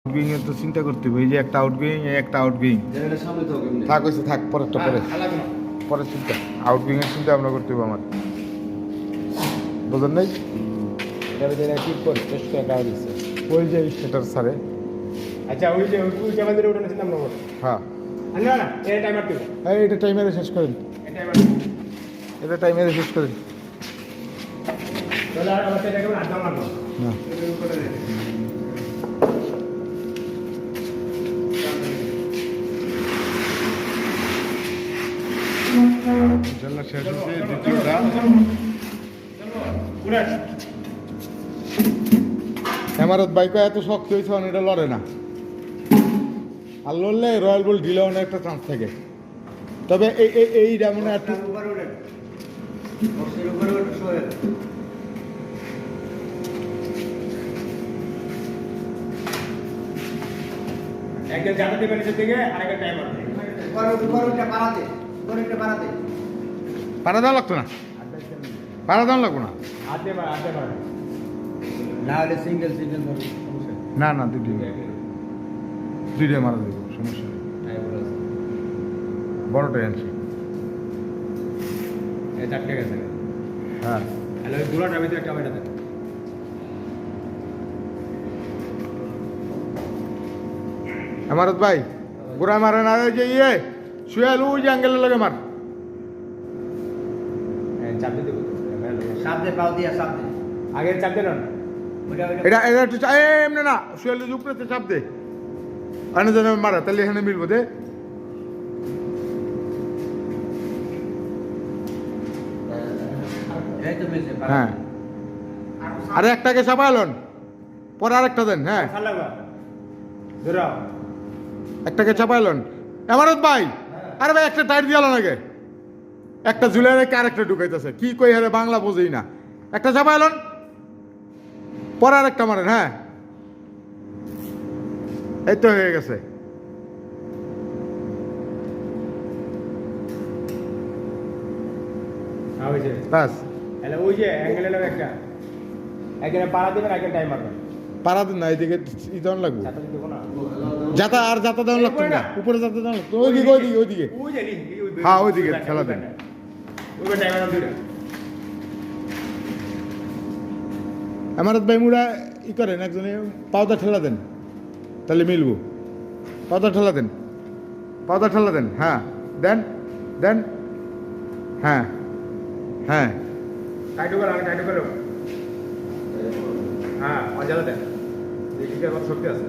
Outgoing এর তো চিন্তা করতে হবে, এই যে একটা আউটগোয়িং একটা আউটগোয়িং থাক হয়েছে, থাক পরেরটা পরে চিন্তা, আউটগোয়িং এর চিন্তা আমরা করতে হবে আমার, বুঝলেন নাই? ওই যে সেটার স্যারে আচ্ছা ওই যে ওই আমাদের ওটা চিন্তা আমরা করব। হ্যাঁ না না এই টাইমার দিও এটা টাইমারে শেষ করেন, এই টাইমার এটা টাইমারে শেষ করেন তাহলে আর আমাদের এটা কেমন আড্ডা মারবো না। ইনশাল্লাহ শেষ হচ্ছে দ্বিতীয়টা। হেমারত বাইক এত শক্ত হয়েছে, এটা লড়ে না, আর লড়লে রয়্যাল বুল ঢিলে অনেক একটা চান্স থাকে। তবে এইটা মনে একটু একজন জানা দেবেন নিচের দিকে আরেকটা টাইমার পাড়া দেওয়া লাগতো না, পাড়া দেওয়া লাগবো না, আতে পারে না হলে সিঙ্গেল ধরো না না দুইটাই মারা দেবো, সমস্যা নেই, বড়টাই আনছি। এই চারটে গেছে হ্যাঁ হ্যালো ওই দুলাটা ভিতরে একটা বাইটা দেন হেমারত ভাই গোড়া মারে না, ওই যে শুয়ালু ওই যে অ্যাঙ্গেলে লাগে মার, চাপ দিতে সামনে পাও দিয়া সামনে আগের চাপ দেন এটা এটা একটু এমনি না, শুয়ালু উপরে চাপ দে, আনে যেন মারা, তাহলে এখানে মিলবো দে। এই তো মেসে হ্যাঁ আরে একটাকে চাপাইলন, পরে আরেকটা দেন। হ্যাঁ লাগবা ধরাও একটাকে চাপাইলন হেমারত ভাই, আরে ভাই একটা টাইট দিয়াল নাকি, একটা ঝুলে রেখে আরেকটা ঢুকাইতেছে, কি কই হারে বাংলা বোঝেই না, একটা চাপাইলন পরে আরেকটা মারেন। হ্যাঁ এই তো হয়ে গেছে, হয়েছে বাস হ্যালো ওই যে অ্যাঙ্গেলে লাগে একটা একজনে পাড়া দিবেন একজন টাইম মারবেন পারা দিন না, এইদিকে ইদন লাগবো, চাপটা দিব না যাতা আর যাতা দেওয়ান লাগতো না, উপরে যাতা দেওয়ান লাগতো, ওইদিকে ওইদিকে ওইদিকে, ওই জানি হ্যাঁ ওইদিকে খেলা দেন। ওই টাইম মারবেন দুইটা হেমারত ভাই মুড়া ই করেন, একজনে পাউদা ঠেলা দেন, তাহলে মিলবো, পাউদা ঠেলা দেন, পাউদা ঠেলা দেন। হ্যাঁ দেন দেন, হ্যাঁ হ্যাঁ টাইট করো টাইট করো হ্যাঁ অজালা দেন দেখি কি আমার শক্তি আছে